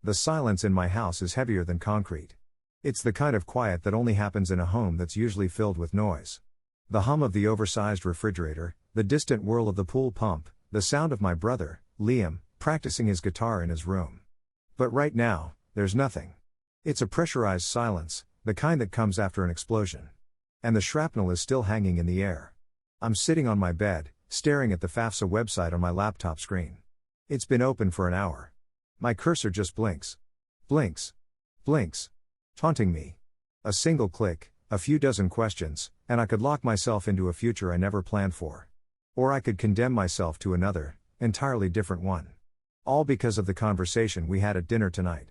The silence in my house is heavier than concrete. It's the kind of quiet that only happens in a home that's usually filled with noise. The hum of the oversized refrigerator, the distant whirl of the pool pump, the sound of my brother, Liam, practicing his guitar in his room. But right now, there's nothing. It's a pressurized silence, the kind that comes after an explosion. And the shrapnel is still hanging in the air. I'm sitting on my bed, staring at the FAFSA website on my laptop screen. It's been open for an hour. My cursor just blinks. Blinks. Blinks. Taunting me. A single click, a few dozen questions, and I could lock myself into a future I never planned for. Or I could condemn myself to another, entirely different one. All because of the conversation we had at dinner tonight.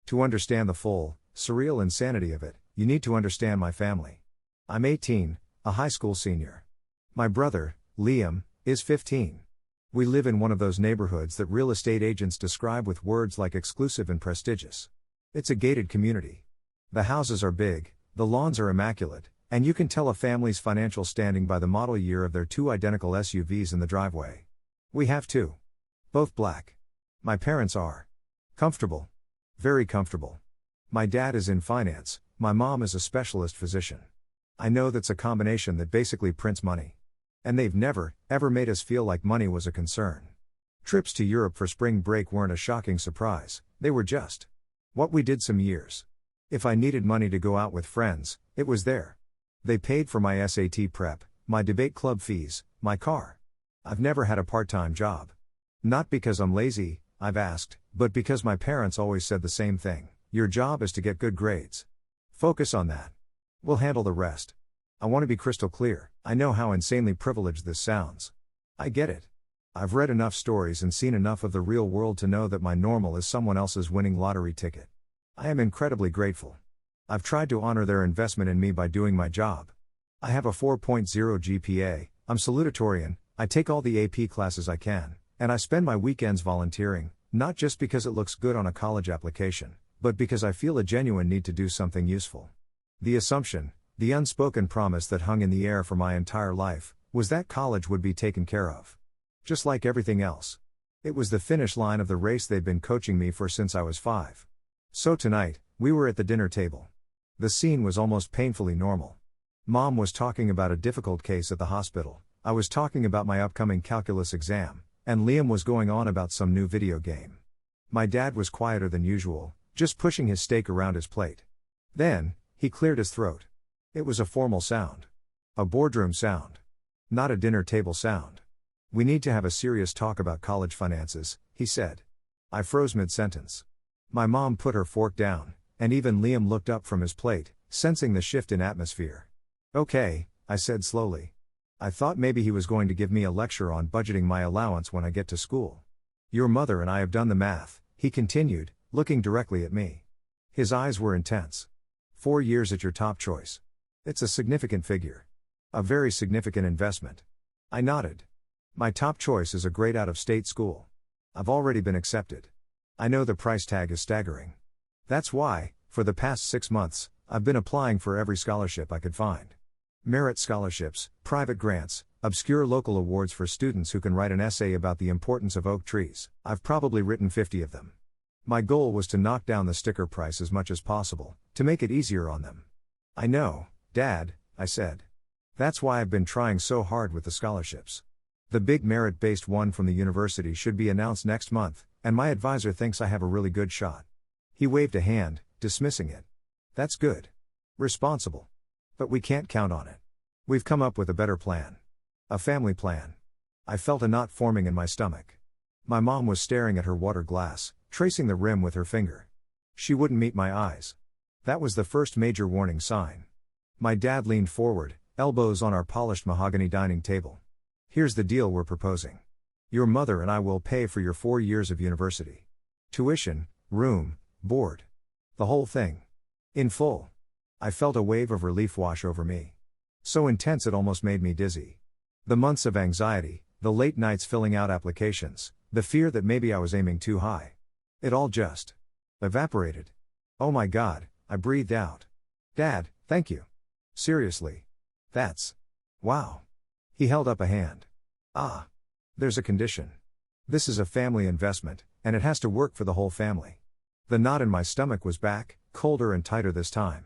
To understand the full, surreal insanity of it, you need to understand my family. I'm 18, a high school senior. My brother, Liam, is 15. We live in one of those neighborhoods that real estate agents describe with words like exclusive and prestigious. It's a gated community. The houses are big, the lawns are immaculate, and you can tell a family's financial standing by the model year of their two identical SUVs in the driveway. We have two. Both black. My parents are comfortable. Very comfortable. My dad is in finance, my mom is a specialist physician. I know that's a combination that basically prints money. And they've never, ever made us feel like money was a concern. Trips to Europe for spring break weren't a shocking surprise, they were just what we did some years. If I needed money to go out with friends, it was there. They paid for my SAT prep, my debate club fees, my car. I've never had a part-time job. Not because I'm lazy, I've asked, but because my parents always said the same thing: your job is to get good grades. Focus on that. We'll handle the rest. I want to be crystal clear, I know how insanely privileged this sounds. I get it. I've read enough stories and seen enough of the real world to know that my normal is someone else's winning lottery ticket. I am incredibly grateful. I've tried to honor their investment in me by doing my job. I have a 4.0 GPA, I'm salutatorian, I take all the AP classes I can, and I spend my weekends volunteering, not just because it looks good on a college application, but because I feel a genuine need to do something useful. The assumption, the unspoken promise that hung in the air for my entire life, was that college would be taken care of. Just like everything else. It was the finish line of the race they'd been coaching me for since I was 5. So tonight, we were at the dinner table. The scene was almost painfully normal. Mom was talking about a difficult case at the hospital, I was talking about my upcoming calculus exam, and Liam was going on about some new video game. My dad was quieter than usual, just pushing his steak around his plate. Then, he cleared his throat. It was a formal sound. A boardroom sound. Not a dinner table sound. We need to have a serious talk about college finances, he said. I froze mid-sentence. My mom put her fork down, and even Liam looked up from his plate, sensing the shift in atmosphere. Okay, I said slowly. I thought maybe he was going to give me a lecture on budgeting my allowance when I get to school. Your mother and I have done the math, he continued, looking directly at me. His eyes were intense. 4 years at your top choice. It's a significant figure. A very significant investment. I nodded. My top choice is a great out-of-state school. I've already been accepted. I know the price tag is staggering. That's why, for the past 6 months, I've been applying for every scholarship I could find. Merit scholarships, private grants, obscure local awards for students who can write an essay about the importance of oak trees. I've probably written 50 of them. My goal was to knock down the sticker price as much as possible, to make it easier on them. I know, Dad, I said. That's why I've been trying so hard with the scholarships. The big merit-based one from the university should be announced next month, and my advisor thinks I have a really good shot. He waved a hand, dismissing it. That's good. Responsible. But we can't count on it. We've come up with a better plan. A family plan. I felt a knot forming in my stomach. My mom was staring at her water glass, tracing the rim with her finger. She wouldn't meet my eyes. That was the first major warning sign. My dad leaned forward, elbows on our polished mahogany dining table. Here's the deal we're proposing. Your mother and I will pay for your 4 years of university. Tuition, room, board. The whole thing. In full. I felt a wave of relief wash over me. So intense it almost made me dizzy. The months of anxiety, the late nights filling out applications, the fear that maybe I was aiming too high. It all just evaporated. Oh my God, I breathed out. Dad, thank you. Seriously. That's... wow. He held up a hand. Ah. There's a condition. This is a family investment, and it has to work for the whole family. The knot in my stomach was back, colder and tighter this time.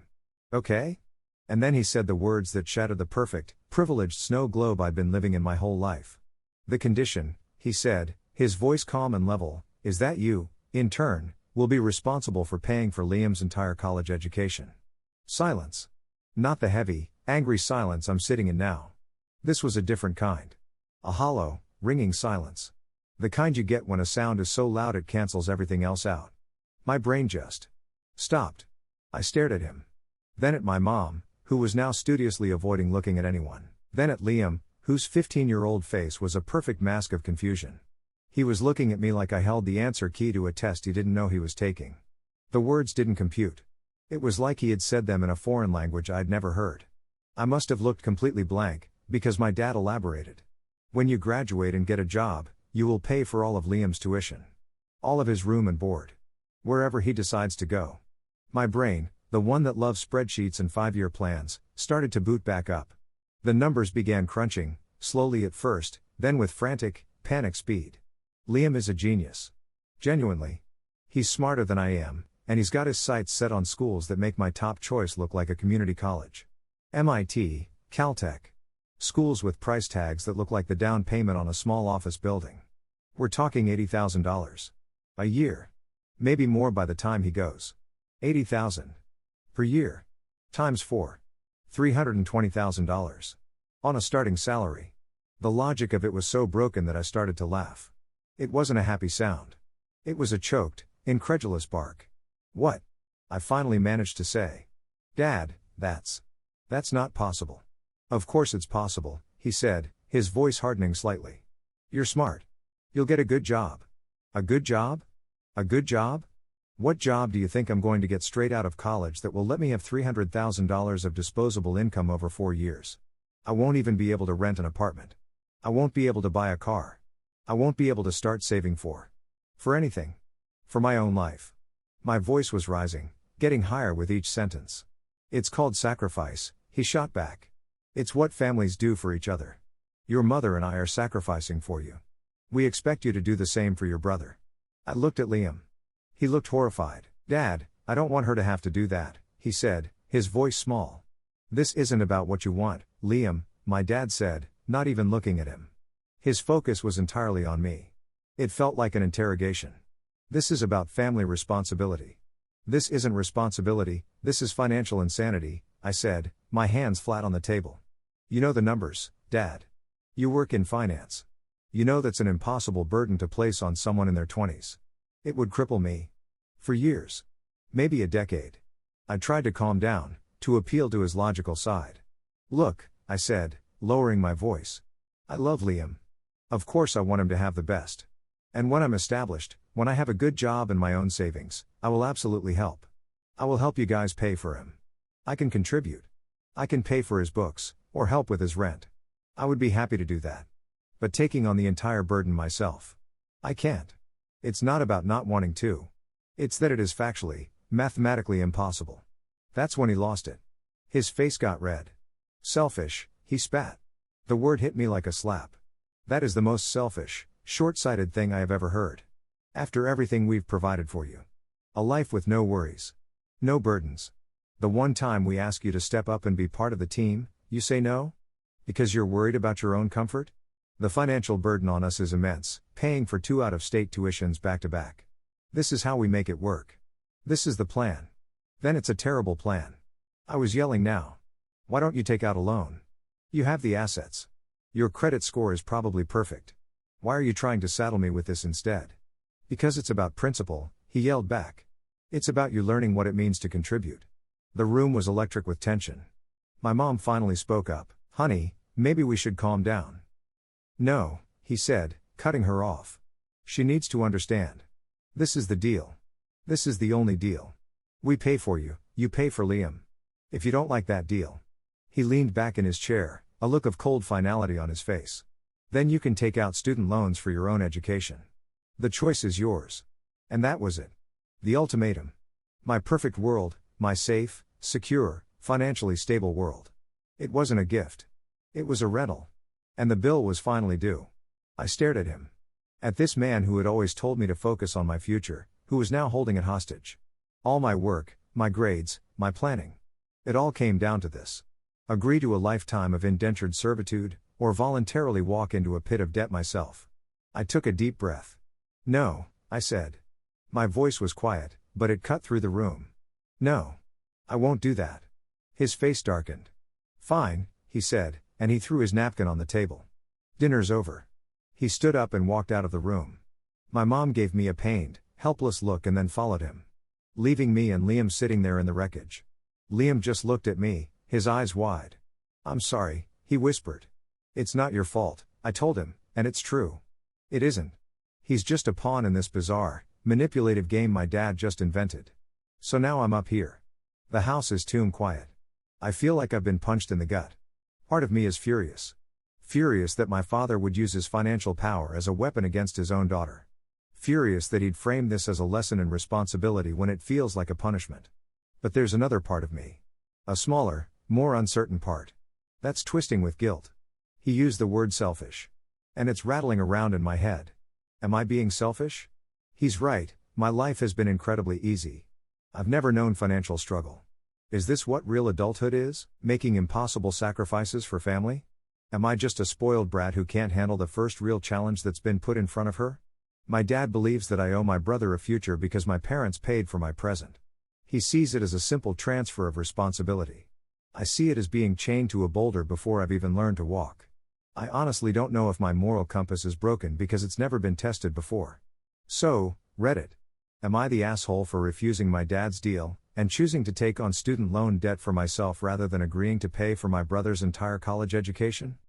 Okay? And then he said the words that shattered the perfect, privileged snow globe I'd been living in my whole life. The condition, he said, his voice calm and level, is that you, in turn, will be responsible for paying for Liam's entire college education. Silence. Not the heavy, angry silence I'm sitting in now. This was a different kind. A hollow, ringing silence. The kind you get when a sound is so loud it cancels everything else out. My brain just stopped. I stared at him. Then at my mom, who was now studiously avoiding looking at anyone. Then at Liam, whose 15-year-old face was a perfect mask of confusion. He was looking at me like I held the answer key to a test he didn't know he was taking. The words didn't compute. It was like he had said them in a foreign language I'd never heard. I must have looked completely blank, because my dad elaborated. When you graduate and get a job, you will pay for all of Liam's tuition. All of his room and board. Wherever he decides to go. My brain, the one that loves spreadsheets and 5-year plans, started to boot back up. The numbers began crunching, slowly at first, then with frantic, panic speed. Liam is a genius. Genuinely. He's smarter than I am, and he's got his sights set on schools that make my top choice look like a community college. MIT, Caltech. Schools with price tags that look like the down payment on a small office building. We're talking $80,000 a year. Maybe more by the time he goes. $80,000 per year. Times 4. $320,000. On a starting salary. The logic of it was so broken that I started to laugh. It wasn't a happy sound. It was a choked, incredulous bark. What? I finally managed to say. Dad, that's not possible. Of course it's possible, he said, his voice hardening slightly. You're smart. You'll get a good job. A good job? A good job? What job do you think I'm going to get straight out of college that will let me have $300,000 of disposable income over 4 years? I won't even be able to rent an apartment. I won't be able to buy a car. I won't be able to start saving for anything. For my own life. My voice was rising, getting higher with each sentence. It's called sacrifice, he shot back. It's what families do for each other. Your mother and I are sacrificing for you. We expect you to do the same for your brother. I looked at Liam. He looked horrified. Dad, I don't want her to have to do that, he said, his voice small. This isn't about what you want, Liam, my dad said, not even looking at him. His focus was entirely on me. It felt like an interrogation. This is about family responsibility. This isn't responsibility, this is financial insanity, I said, my hands flat on the table. You know the numbers, Dad. You work in finance. You know that's an impossible burden to place on someone in their 20s. It would cripple me. For years. Maybe a decade. I tried to calm down, to appeal to his logical side. Look, I said, lowering my voice. I love Liam. Of course I want him to have the best. And when I'm established, when I have a good job and my own savings, I will absolutely help. I will help you guys pay for him. I can contribute. I can pay for his books, or help with his rent. I would be happy to do that. But taking on the entire burden myself. I can't. It's not about not wanting to. It's that it is factually, mathematically impossible. That's when he lost it. His face got red. Selfish, he spat. The word hit me like a slap. That is the most selfish, short-sighted thing I have ever heard. After everything we've provided for you. A life with no worries. No burdens. The one time we ask you to step up and be part of the team, you say no? Because you're worried about your own comfort? The financial burden on us is immense, paying for 2 out-of-state tuitions back-to-back. This is how we make it work. This is the plan. Then it's a terrible plan. I was yelling now. Why don't you take out a loan? You have the assets. Your credit score is probably perfect. Why are you trying to saddle me with this instead? Because it's about principle, he yelled back. It's about you learning what it means to contribute. The room was electric with tension. My mom finally spoke up. Honey, maybe we should calm down. No, he said, cutting her off. She needs to understand. This is the deal. This is the only deal. We pay for you, you pay for Liam. If you don't like that deal. He leaned back in his chair, a look of cold finality on his face. Then you can take out student loans for your own education. The choice is yours. And that was it. The ultimatum. My perfect world, my safe, secure, financially stable world. It wasn't a gift. It was a rental. And the bill was finally due. I stared at him. At this man who had always told me to focus on my future, who was now holding it hostage. All my work, my grades, my planning. It all came down to this. Agree to a lifetime of indentured servitude, or voluntarily walk into a pit of debt myself. I took a deep breath. No, I said. My voice was quiet, but it cut through the room. No. I won't do that. His face darkened. Fine, he said, and he threw his napkin on the table. Dinner's over. He stood up and walked out of the room. My mom gave me a pained, helpless look and then followed him, leaving me and Liam sitting there in the wreckage. Liam just looked at me, his eyes wide. I'm sorry, he whispered. It's not your fault, I told him, and it's true. It isn't. He's just a pawn in this bizarre, manipulative game my dad just invented. So now I'm up here. The house is tomb quiet. I feel like I've been punched in the gut. Part of me is furious. Furious that my father would use his financial power as a weapon against his own daughter. Furious that he'd frame this as a lesson in responsibility when it feels like a punishment. But there's another part of me. A smaller, more uncertain part. That's twisting with guilt. He used the word selfish. And it's rattling around in my head. Am I being selfish? He's right, my life has been incredibly easy. I've never known financial struggle. Is this what real adulthood is, making impossible sacrifices for family? Am I just a spoiled brat who can't handle the first real challenge that's been put in front of her? My dad believes that I owe my brother a future because my parents paid for my present. He sees it as a simple transfer of responsibility. I see it as being chained to a boulder before I've even learned to walk. I honestly don't know if my moral compass is broken because it's never been tested before. So, Reddit. Am I the asshole for refusing my dad's deal, and choosing to take on student loan debt for myself rather than agreeing to pay for my brother's entire college education?